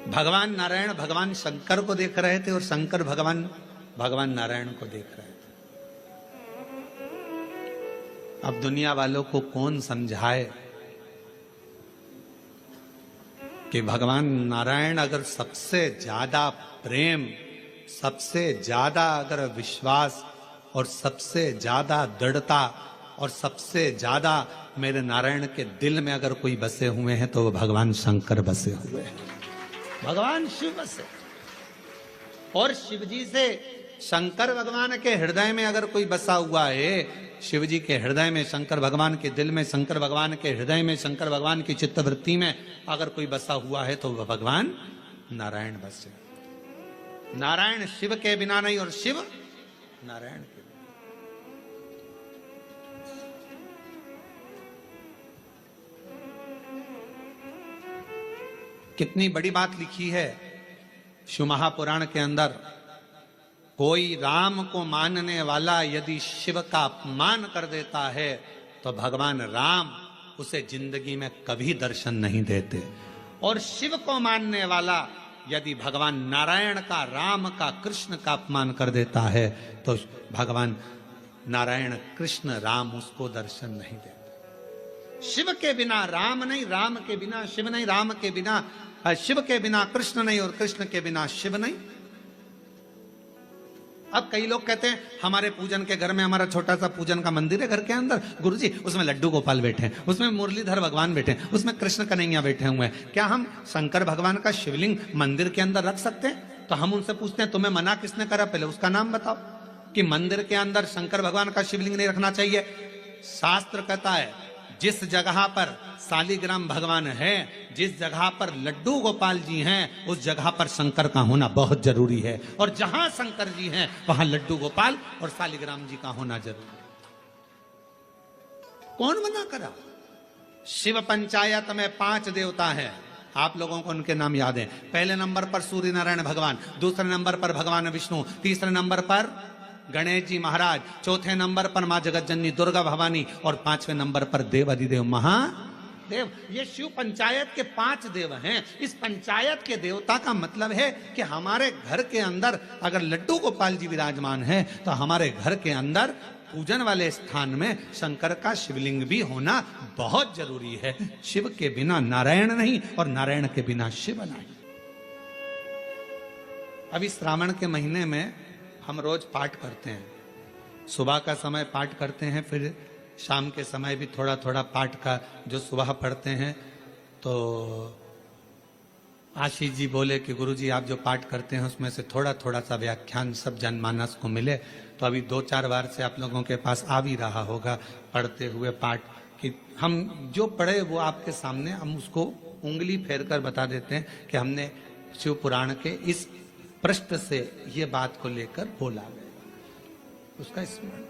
भगवान नारायण भगवान शंकर को देख रहे थे और शंकर भगवान नारायण को देख रहे थे। अब दुनिया वालों को कौन समझाए कि भगवान नारायण अगर सबसे ज्यादा प्रेम, सबसे ज्यादा अगर विश्वास और सबसे ज्यादा दृढ़ता और सबसे ज्यादा मेरे नारायण के दिल में अगर कोई बसे हुए हैं तो वो भगवान शंकर बसे हुए हैं, भगवान शिव बसे। और शिव जी से शंकर भगवान के हृदय में अगर कोई बसा हुआ है, शिव जी के हृदय में, शंकर भगवान के दिल में, शंकर भगवान के हृदय में, शंकर भगवान की चित्तवृत्ति में अगर कोई बसा हुआ है तो वह भगवान नारायण बसे। नारायण शिव के बिना नहीं और शिव नारायण के बिना। कितनी बड़ी बात लिखी है शिव महापुराण के अंदर। कोई राम को मानने वाला यदि शिव का अपमान कर देता है तो भगवान राम उसे जिंदगी में कभी दर्शन नहीं देते। और शिव को मानने वाला यदि भगवान नारायण का, राम का, कृष्ण का अपमान कर देता है तो भगवान नारायण, कृष्ण, राम उसको दर्शन नहीं देते। शिव के बिना राम नहीं, राम के बिना शिव नहीं, राम के बिना, शिव के बिना कृष्ण नहीं और कृष्ण के बिना शिव नहीं। अब कई लोग कहते हैं हमारे पूजन के घर में, हमारा छोटा सा पूजन का मंदिर है घर के अंदर, गुरुजी उसमें लड्डू गोपाल बैठे हैं, उसमें मुरलीधर भगवान बैठे हैं, उसमें कृष्ण कन्हैया बैठे हुए हैं, क्या हम शंकर भगवान का शिवलिंग मंदिर के अंदर रख सकते हैं? तो हम उनसे पूछते हैं तुम्हें मना किसने करा, पहले उसका नाम बताओ कि मंदिर के अंदर शंकर भगवान का शिवलिंग नहीं रखना चाहिए। शास्त्र कहता है जिस जगह पर शालिग्राम भगवान है, जिस जगह पर लड्डू गोपाल जी हैं, उस जगह पर शंकर का होना बहुत जरूरी है। और जहां शंकर जी हैं वहां लड्डू गोपाल और शालिग्राम जी का होना जरूरी है। कौन मना करा? शिव पंचायत में 5 देवता हैं, आप लोगों को उनके नाम याद हैं। पहले नंबर पर सूर्य नारायण भगवान, दूसरे नंबर पर भगवान विष्णु, तीसरे नंबर पर गणेश जी महाराज, चौथे नंबर पर मां जगत जननी दुर्गा भवानी और 5वें नंबर पर देव अधिदेव महादेव। ये शिव पंचायत के 5 देव हैं। इस पंचायत के देवता का मतलब है कि हमारे घर के अंदर अगर लड्डू गोपाल जी विराजमान है तो हमारे घर के अंदर पूजन वाले स्थान में शंकर का शिवलिंग भी होना बहुत जरूरी है। शिव के बिना नारायण नहीं और नारायण के बिना शिव नहीं। अभी श्रावण के महीने में हम रोज पाठ करते हैं, सुबह का समय पाठ करते हैं, फिर शाम के समय भी थोड़ा थोड़ा पाठ का जो सुबह पढ़ते हैं। तो आशीष जी बोले कि गुरुजी आप जो पाठ करते हैं उसमें से थोड़ा थोड़ा सा व्याख्यान सब जनमानस को मिले। तो अभी 2-4 बार से आप लोगों के पास आ भी रहा होगा पढ़ते हुए पाठ कि हम जो पढ़े वो आपके सामने हम उसको उंगली फेर कर बता देते हैं कि हमने शिव पुराण के इस पृष्ठ से ये बात को लेकर बोला गया, उसका स्मरण।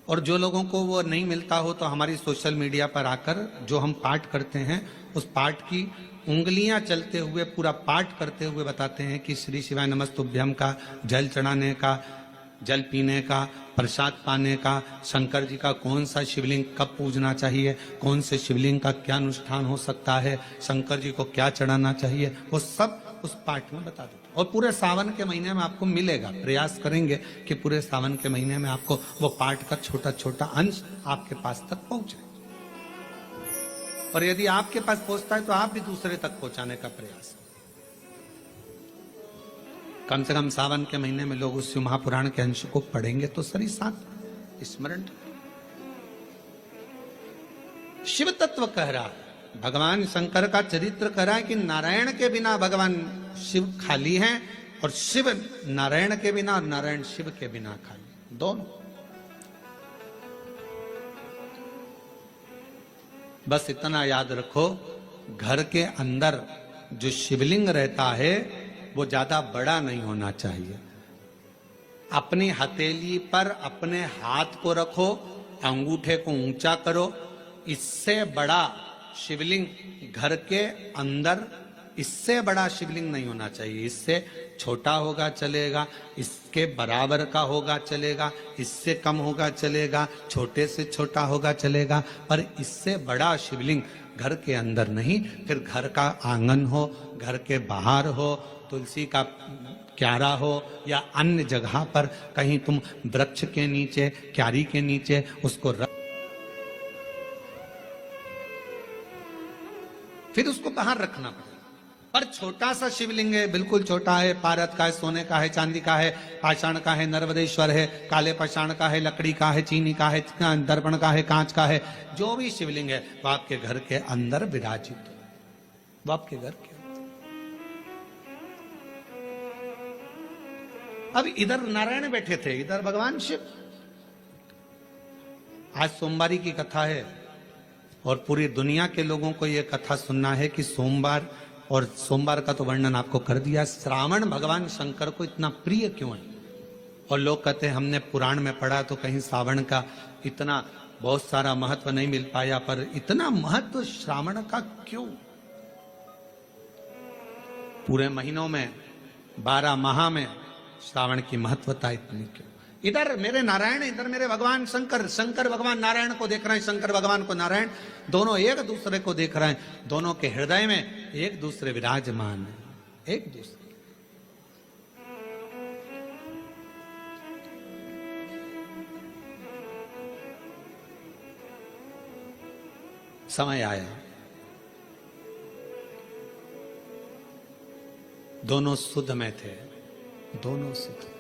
और जो लोगों को वो नहीं मिलता हो तो हमारी सोशल मीडिया पर आकर जो हम पाठ करते हैं उस पाठ की उंगलियां चलते हुए पूरा पाठ करते हुए बताते हैं कि श्री शिवाय नमस्तुभ्यम का जल चढ़ाने का, जल पीने का, प्रसाद पाने का, शंकर जी का कौन सा शिवलिंग कब पूजना चाहिए, कौन से शिवलिंग का क्या अनुष्ठान हो सकता है, शंकर जी को क्या चढ़ाना चाहिए, वो सब उस पाठ में बता देते। और पूरे सावन के महीने में आपको मिलेगा, प्रयास करेंगे कि पूरे सावन के महीने में आपको वो पाठ का छोटा छोटा अंश आपके पास तक पहुंचे। और यदि आपके पास पहुंचता है तो आप भी दूसरे तक पहुंचाने का प्रयास। कम से कम सावन के महीने में लोग उस महापुराण के अंश को पढ़ेंगे तो सही साथ स्मरण। शिव तत्व कह रहा है, भगवान शंकर का चरित्र कह रहा है कि नारायण के बिना भगवान शिव खाली हैं और शिव नारायण के बिना और नारायण शिव के बिना खाली, दोनों। बस इतना याद रखो, घर के अंदर जो शिवलिंग रहता है वो ज्यादा बड़ा नहीं होना चाहिए। अपनी हथेली पर अपने हाथ को रखो, अंगूठे को ऊंचा करो। इससे बड़ा शिवलिंग घर के अंदर, इससे बड़ा शिवलिंग नहीं होना चाहिए। इससे छोटा होगा चलेगा, इसके बराबर का होगा चलेगा, इससे कम होगा चलेगा, छोटे से छोटा होगा चलेगा, पर इससे बड़ा शिवलिंग घर के अंदर नहीं। फिर घर का आंगन हो, घर के बाहर हो, तुलसी का क्यारा हो या अन्य जगह पर कहीं तुम वृक्ष के नीचे, क्यारी के नीचे उसको रख, फिर उसको बाहर रखना पड़ेगा। पर छोटा सा शिवलिंग है, बिल्कुल छोटा है, पारद का है, सोने का है, चांदी का है, पाषाण का है, नर्मदेश्वर है, काले पाषाण का है, लकड़ी का है, चीनी का है, दर्पण का है, कांच का है, जो भी शिवलिंग है वो आपके घर के अंदर विराजित हो, वो आपके घर के। अब इधर नारायण बैठे थे, इधर भगवान शिव। आज सोमवारी की कथा है और पूरी दुनिया के लोगों को यह कथा सुनना है कि सोमवार, और सोमवार का तो वर्णन आपको कर दिया, श्रावण भगवान शंकर को इतना प्रिय क्यों है। और लोग कहते हैं हमने पुराण में पढ़ा तो कहीं श्रावण का इतना बहुत सारा महत्व नहीं मिल पाया, पर इतना महत्व श्रावण का क्यों? पूरे महीनों में 12 माह में श्रावण की महत्वता इतनी क्यों? इधर मेरे नारायण, इधर मेरे भगवान शंकर, शंकर भगवान नारायण को देख रहे हैं, शंकर भगवान को नारायण, दोनों एक दूसरे को देख रहे हैं, दोनों के हृदय में एक दूसरे विराजमान है, एक दूसरे। समय आया, दोनों सुध में थे, दोनों सुध।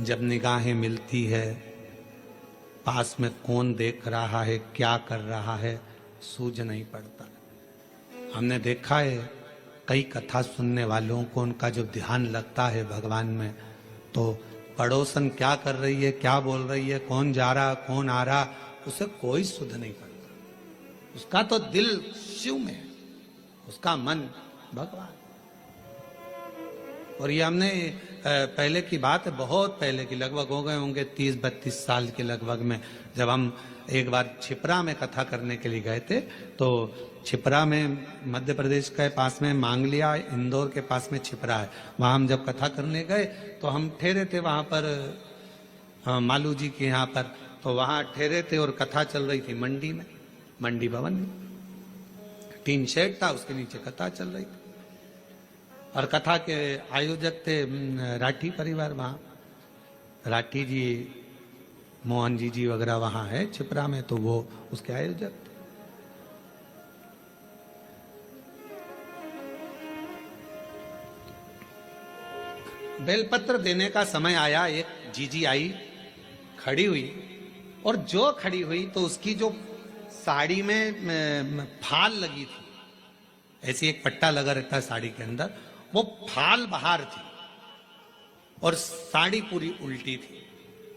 जब निगाहें मिलती है, पास में कौन देख रहा है, क्या कर रहा है, सूझ नहीं पड़ता। हमने देखा है कई कथा सुनने वालों को उनका जो ध्यान लगता है भगवान में, तो पड़ोसन क्या कर रही है, क्या बोल रही है, कौन जा रहा, कौन आ रहा, उसे कोई सुध नहीं पड़ता। उसका तो दिल शिव में है, उसका मन भगवान। और ये हमने पहले की बात है, बहुत पहले की, लगभग हो गए होंगे 30-32 साल के लगभग में, जब हम एक बार छिपरा में कथा करने के लिए गए थे। तो छिपरा में मध्य प्रदेश के पास में मांगलिया, इंदौर के पास में छिपरा है, वहाँ हम जब कथा करने गए तो हम ठहरे थे वहाँ पर मालू जी के यहाँ पर, तो वहाँ ठहरे थे और कथा चल रही थी मंडी में, मंडी भवन में। टीन शेड था, उसके नीचे कथा चल रही थी और कथा के आयोजक थे राठी परिवार, वहाँ राठी जी, मोहन जी वगैरह वहाँ है छिपरा में, तो वो उसके आयोजक थे। बेलपत्र देने का समय आया, एक जीजी आई, खड़ी हुई, और जो खड़ी हुई तो उसकी जो साड़ी में फाल लगी थी, ऐसी एक पट्टा लगा रहता है साड़ी के अंदर, वो फाल बाहर थी और साड़ी पूरी उल्टी थी।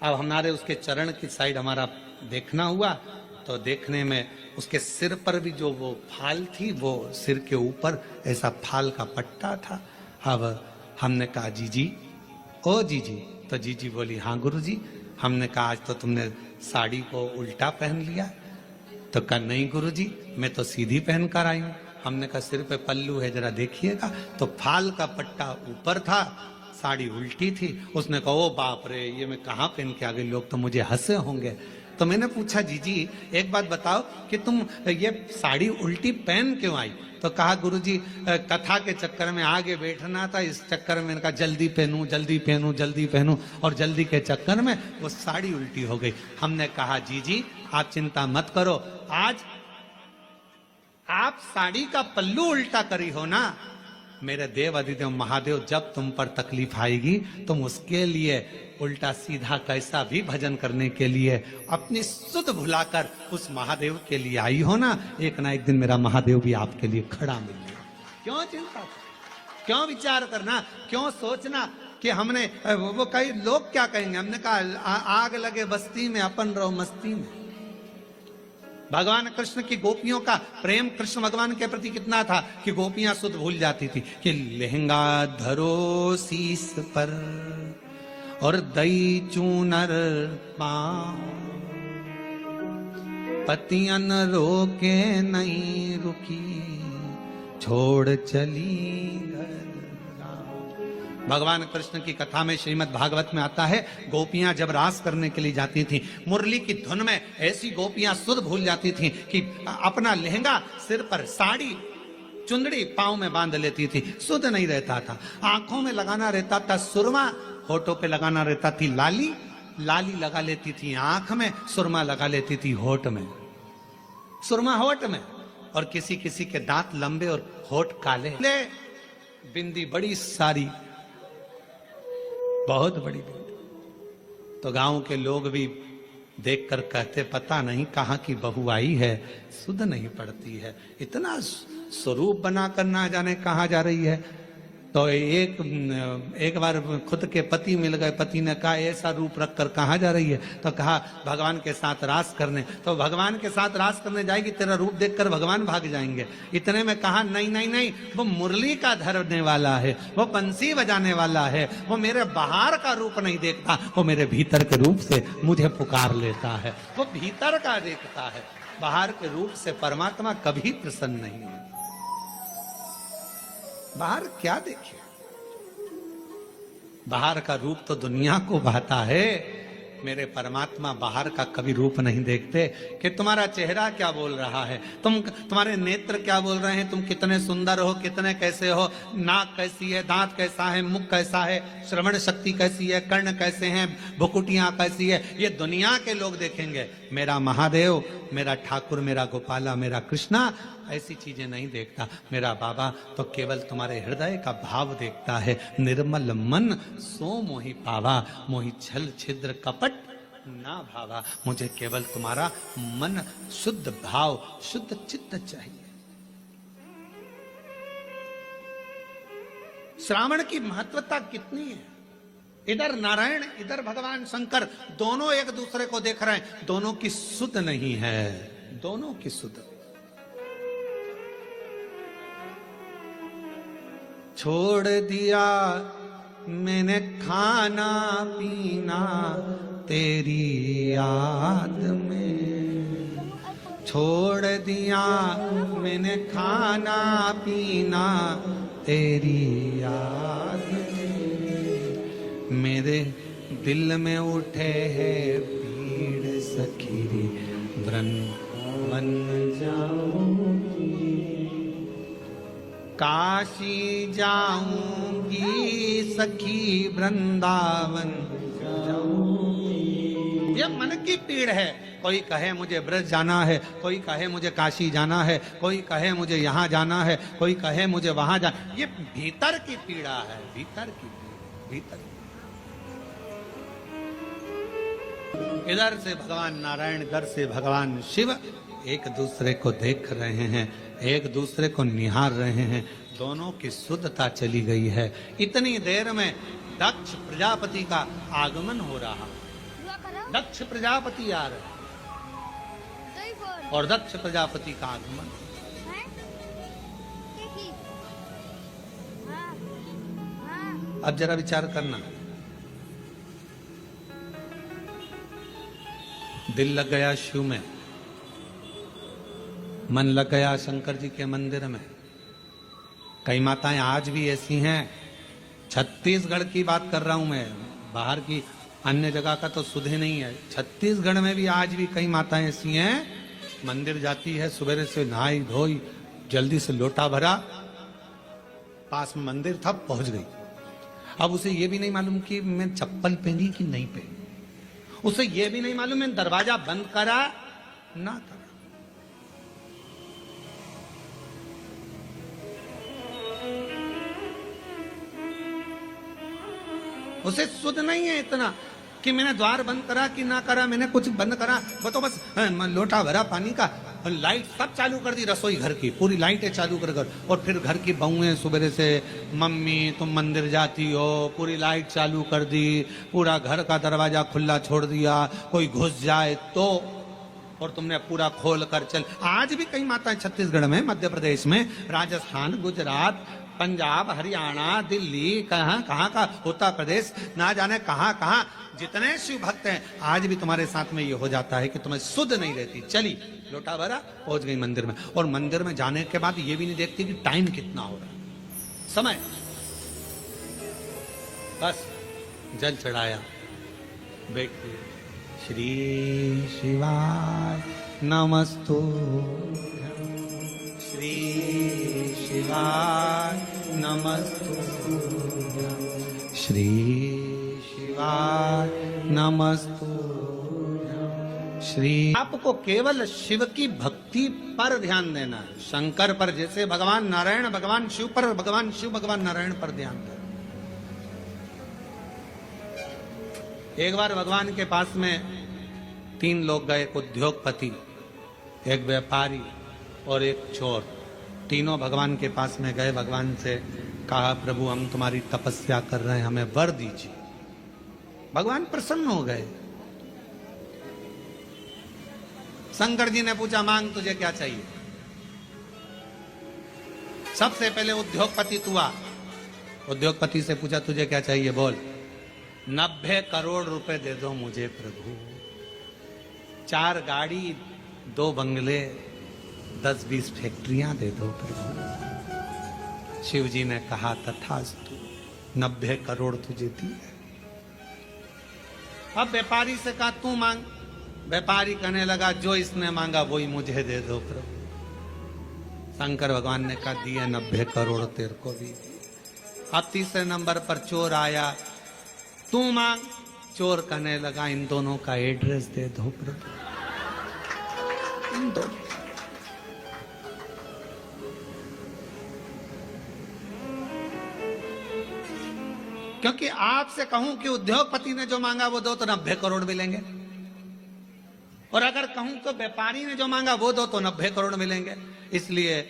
अब हमारे उसके चरण की साइड हमारा देखना हुआ, तो देखने में उसके सिर पर भी जो वो फाल थी, वो सिर के ऊपर ऐसा फाल का पट्टा था। अब हमने कहा जीजी, ओ जीजी, तो जीजी बोली हाँ गुरुजी। हमने कहा आज तो तुमने साड़ी को उल्टा पहन लिया। तो कहा नहीं गुरुजी, मैं तो सीधी पहन कर आई हूँ। हमने कहा सिर पे पल्लू है, जरा देखिएगा। तो फाल का पट्टा ऊपर था, साड़ी उल्टी थी। उसने कहा ओ बाप रे, ये मैं कहाँ पहन के आ गई, लोग तो मुझे हंसे होंगे। तो मैंने पूछा जीजी एक बात बताओ कि तुम ये साड़ी उल्टी पहन क्यों आई? तो कहा गुरुजी कथा के चक्कर में आगे बैठना था, इस चक्कर में इनका जल्दी पहनूं जल्दी पहनूं जल्दी पहनूं, और जल्दी के चक्कर में वो साड़ी उल्टी हो गई। हमने कहा जीजी आप चिंता मत करो, आज आप साड़ी का पल्लू उल्टा करी हो ना, मेरे देव अधिदेव महादेव जब तुम पर तकलीफ आएगी तुम उसके लिए उल्टा सीधा कैसा भी भजन करने के लिए अपनी सुध भुलाकर उस महादेव के लिए आई हो ना एक दिन मेरा महादेव भी आपके लिए खड़ा मिलेगा। क्यों चिंता, क्यों विचार करना, क्यों सोचना कि हमने वो कई लोग क्या कहेंगे। हमने कहा आग लगे बस्ती में अपन रहो मस्ती में। भगवान कृष्ण की गोपियों का प्रेम कृष्ण भगवान के प्रति कितना था कि गोपियां सुध भूल जाती थी कि लहंगा धरो शीस पर और दई चूनर पांव, पतियन रोके नहीं रुकी छोड़ चली घर। भगवान कृष्ण की कथा में श्रीमद् भागवत में आता है, गोपियां जब रास करने के लिए जाती थी, मुरली की धुन में ऐसी गोपियां सुध भूल जाती थी कि अपना लहंगा सिर पर, साड़ी चुंदड़ी पांव में बांध लेती थी, सुध नहीं रहता था। आंखों में लगाना रहता था सुरमा, होठों पे लगाना रहता थी लाली, लाली लगा लेती थी आंख में, सुरमा लगा लेती थी होठ में, सुरमा होठ में, और किसी किसी के दांत लंबे और होठ काले, बिंदी बड़ी सारी, बहुत बड़ी बिंदी। तो गांव के लोग भी देखकर कहते, पता नहीं कहां की बहू आई है, सुध नहीं पड़ती है, इतना स्वरूप बनाकर ना जाने कहां जा रही है। तो एक बार खुद के पति मिल गए, पति ने कहा ऐसा रूप रखकर कहाँ जा रही है, तो कहा भगवान के साथ रास करने। तो भगवान के साथ रास करने जाएगी, तेरा रूप देखकर भगवान भाग जाएंगे। इतने में कहा नहीं नहीं नहीं, वो मुरली का धरने वाला है, वो बंसी बजाने वाला है, वो मेरे बाहर का रूप नहीं देखता, वो मेरे भीतर के रूप से मुझे पुकार लेता है, वो भीतर का देखता है, बाहर के रूप से परमात्मा कभी प्रसन्न नहीं है। बाहर क्या देखे, बाहर का रूप तो दुनिया को भाता है, मेरे परमात्मा बाहर का कभी रूप नहीं देखते कि तुम्हारा चेहरा क्या बोल रहा है, तुम्हारे नेत्र क्या बोल रहे हैं, तुम कितने सुंदर हो, कितने कैसे हो, नाक कैसी है, दांत कैसा है, मुख कैसा है, श्रवण शक्ति कैसी है, कर्ण कैसे हैं, भुकुटियां कैसी है, ये दुनिया के लोग देखेंगे। मेरा महादेव, मेरा ठाकुर, मेरा गोपाला, मेरा कृष्णा ऐसी चीजें नहीं देखता। मेरा बाबा तो केवल तुम्हारे हृदय का भाव देखता है। निर्मल मन सो मोहि पावा, मोहि छल छिद्र कपट ना भावा। मुझे केवल तुम्हारा मन, शुद्ध भाव, शुद्ध चित्त चाहिए। श्रावण की महत्वता कितनी है, इधर नारायण, इधर भगवान शंकर, दोनों एक दूसरे को देख रहे हैं, दोनों की सुध नहीं है, दोनों की सुध। छोड़ दिया मैंने खाना पीना तेरी याद में, छोड़ दिया मैंने खाना पीना तेरी याद में, मेरे दिल में उठे है पीड़ सखीरी, वृंदावन जाऊंगी, काशी जाऊंगी सखी, वृंदावन जाऊंगी। ये मन की पीड़ है। कोई कहे मुझे ब्रज जाना है, कोई कहे मुझे काशी जाना है, कोई कहे मुझे यहाँ जाना है, कोई कहे मुझे वहां जाना। ये भीतर की पीड़ा है, भीतर की पीड़ा, भीतर। इधर से भगवान नारायण, इधर से भगवान शिव एक दूसरे को देख रहे हैं, एक दूसरे को निहार रहे हैं, दोनों की शुद्धता चली गई है। इतनी देर में दक्ष प्रजापति का आगमन हो रहा, दक्ष प्रजापति आ रहे और दक्ष प्रजापति का आगमन। अब जरा विचार करना, दिल लग गया शिव में, मन लग गया शंकर जी के मंदिर में। कई माताएं आज भी ऐसी हैं, छत्तीसगढ़ की बात कर रहा हूं मैं, बाहर की अन्य जगह का तो सुधे नहीं है। छत्तीसगढ़ में भी आज भी कई माताएं ऐसी हैं, मंदिर जाती है, सुबह से नहाई धोई, जल्दी से लोटा भरा, पास में मंदिर था, पहुंच गई। अब उसे ये भी नहीं मालूम कि मैं चप्पल पहनी कि नहीं पहनी, उसे ये भी नहीं मालूम मैं दरवाजा बंद करा ना करा। उसे सुध नहीं है इतना कि मैंने द्वार बंद करा कि ना करा, मैंने कुछ बंद करा, वो तो बस लोटा भरा पानी का, लाइट सब चालू कर दी, रसोई घर की पूरी लाइटें चालू कर कर, और फिर घर की बहुएं सुबह से, मम्मी तुम मंदिर जाती हो, पूरी लाइट चालू कर दी, पूरा घर का दरवाजा खुला छोड़ दिया, कोई घुस जाए तो, और तुमने पूरा खोल कर चल। आज भी कई माताएं छत्तीसगढ़ में, मध्य प्रदेश में, राजस्थान, गुजरात, पंजाब, हरियाणा, दिल्ली, कहाँ कहाँ का, उत्तर प्रदेश, ना जाने कहाँ कहाँ जितने शिव भक्त हैं, आज भी तुम्हारे साथ में ये हो जाता है कि तुम्हें सुध नहीं रहती। चली लोटा भरा, पहुंच गई मंदिर में, और मंदिर में जाने के बाद ये भी नहीं देखती कि टाइम कितना हो रहा है, समय। बस जल चढ़ाया, बैठिए। श्री शिवाय नमस्तुभ्यं, श्री शिवाय नमस्तुभ्यं, श्री शिवाय नमस्तुभ्यं, श्री। आपको केवल शिव की भक्ति पर ध्यान देना है, शंकर पर जैसे भगवान नारायण भगवान शिव पर, भगवान शिव भगवान नारायण पर ध्यान देना। एक बार भगवान के पास में 3 लोग गए, एक उद्योगपति, एक व्यापारी और एक चोर। तीनों भगवान के पास में गए, भगवान से कहा प्रभु हम तुम्हारी तपस्या कर रहे हैं, हमें वर दीजिए। भगवान प्रसन्न हो गए। शंकर जी ने पूछा मांग तुझे क्या चाहिए। सबसे पहले उद्योगपति तू आ। उद्योगपति से पूछा तुझे क्या चाहिए, बोल। 90 करोड़ रुपए दे दो मुझे प्रभु, 4 गाड़ी, 2 बंगले, 10-20 फैक्ट्रियां दे दो प्रभु। शिव जी ने कहा तथास्तु, 90 करोड़ तुझे दिए। अब व्यापारी से कहा तू मांग। व्यापारी कहने लगा जो इसने मांगा वही मुझे दे दो प्रभु। शंकर भगवान ने कहा दिए 90 करोड़ तेरे को भी। अब तीसरे नंबर पर चोर आया, तू मांग। चोर कहने लगा इन दोनों का एड्रेस दे दो प्रभु, इन दोनों। क्योंकि आपसे कहूं कि उद्योगपति ने जो मांगा वो दो तो 90 करोड़ मिलेंगे, और अगर कहूं तो व्यापारी ने जो मांगा वो दो तो 90 करोड़ मिलेंगे। इसलिए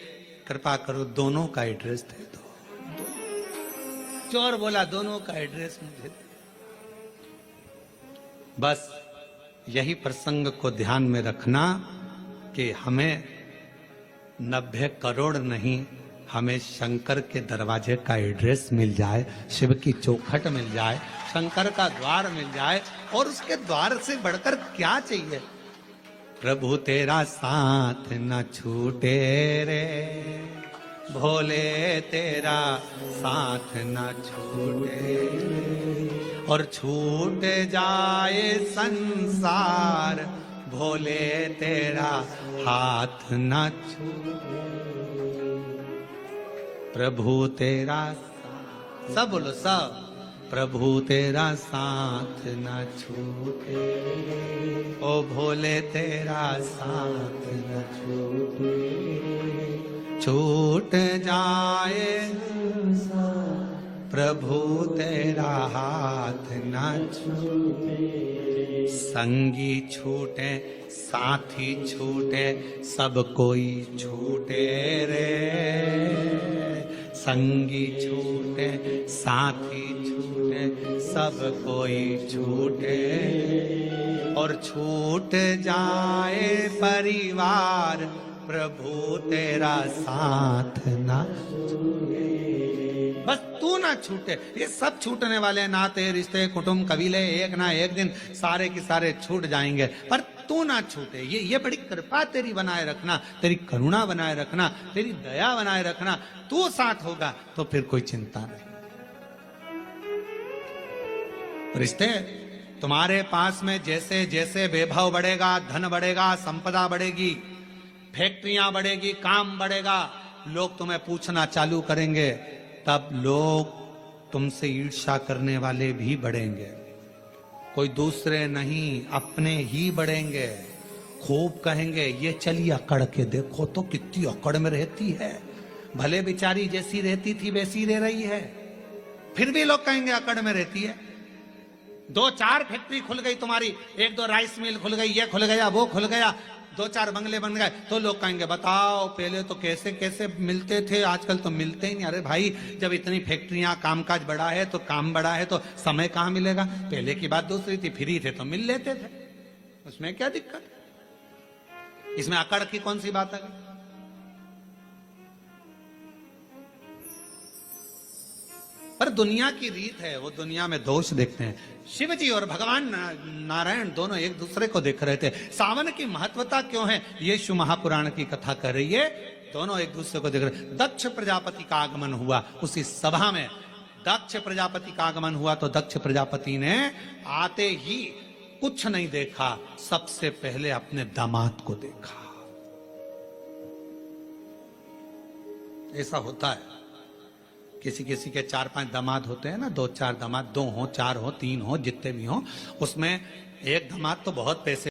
कृपा करो दोनों का एड्रेस दे दो। चोर बोला दोनों का एड्रेस मुझे दे। बस यही प्रसंग को ध्यान में रखना कि हमें 90 करोड़ नहीं, हमें शंकर के दरवाजे का एड्रेस मिल जाए, शिव की चौखट मिल जाए, शंकर का द्वार मिल जाए, और उसके द्वार से बढ़कर क्या चाहिए। प्रभु तेरा साथ न छूटे रे भोले, तेरा साथ न छूटे, और छूट जाए संसार भोले तेरा हाथ न छूटे। प्रभु तेरा, सब बोलो सब, प्रभु तेरा साथ न छूटे, ओ भोले तेरा साथ न छूटे, छूट जाए प्रभु तेरा हाथ न छूटे। संगी छूटे साथी छूटे सब कोई छूटे रे, संगी छूटे साथी छूटे सब कोई छूटे, और छूट जाए परिवार प्रभु तेरा साथ ना छूटे। बस तू ना छूटे। ये सब छूटने वाले नाते रिश्ते कुटुंब कबीले एक ना एक दिन सारे के सारे छूट जाएंगे, पर तू ना छूटे। ये बड़ी कृपा तेरी बनाए रखना, तेरी करुणा बनाए रखना, तेरी दया बनाए रखना। तू साथ होगा तो फिर कोई चिंता नहीं। रिश्ते तुम्हारे पास में जैसे जैसे वैभव बढ़ेगा, धन बढ़ेगा, संपदा बढ़ेगी, फैक्ट्रियां बढ़ेगी, काम बढ़ेगा, लोग तुम्हें पूछना चालू करेंगे, तब लोग तुमसे ईर्ष्या करने वाले भी बढ़ेंगे। कोई दूसरे नहीं, अपने ही बढ़ेंगे। खूब कहेंगे ये चली अकड़ के देखो तो कितनी अकड़ में रहती है, भले बेचारी जैसी रहती थी वैसी रह रही है। फिर भी लोग कहेंगे अकड़ में रहती है। 2-4 फैक्ट्री खुल गई तुम्हारी, 1-2 राइस मिल खुल गई, ये खुल गया वो खुल गया, 2-4 बंगले बन गए, तो लोग कहेंगे बताओ पहले तो कैसे कैसे मिलते थे, आजकल तो मिलते ही नहीं। अरे भाई जब इतनी फैक्ट्रियां, कामकाज बढ़ा है तो काम बढ़ा है तो समय कहाँ मिलेगा। पहले की बात दूसरी थी, फ्री थे तो मिल लेते थे, उसमें क्या दिक्कत। इसमें अकड़ की कौन सी बात है। पर दुनिया की रीत है, वो दुनिया में दोष देखते हैं। शिव जी और भगवान नारायण दोनों एक दूसरे को देख रहे थे। सावन की महत्वता क्यों है ये शिव महापुराण की कथा कर रही है। दोनों एक दूसरे को देख रहे। दक्ष प्रजापति का आगमन हुआ, उसी सभा में दक्ष प्रजापति का आगमन हुआ तो दक्ष प्रजापति ने आते ही कुछ नहीं देखा, सबसे पहले अपने दामाद को देखा। ऐसा होता है, किसी किसी के 4-5 दामाद होते हैं ना, 2-4 दामाद, 2 हो, 4 हो, 3 हो, जितने भी हो, उसमें एक दामाद तो बहुत पैसे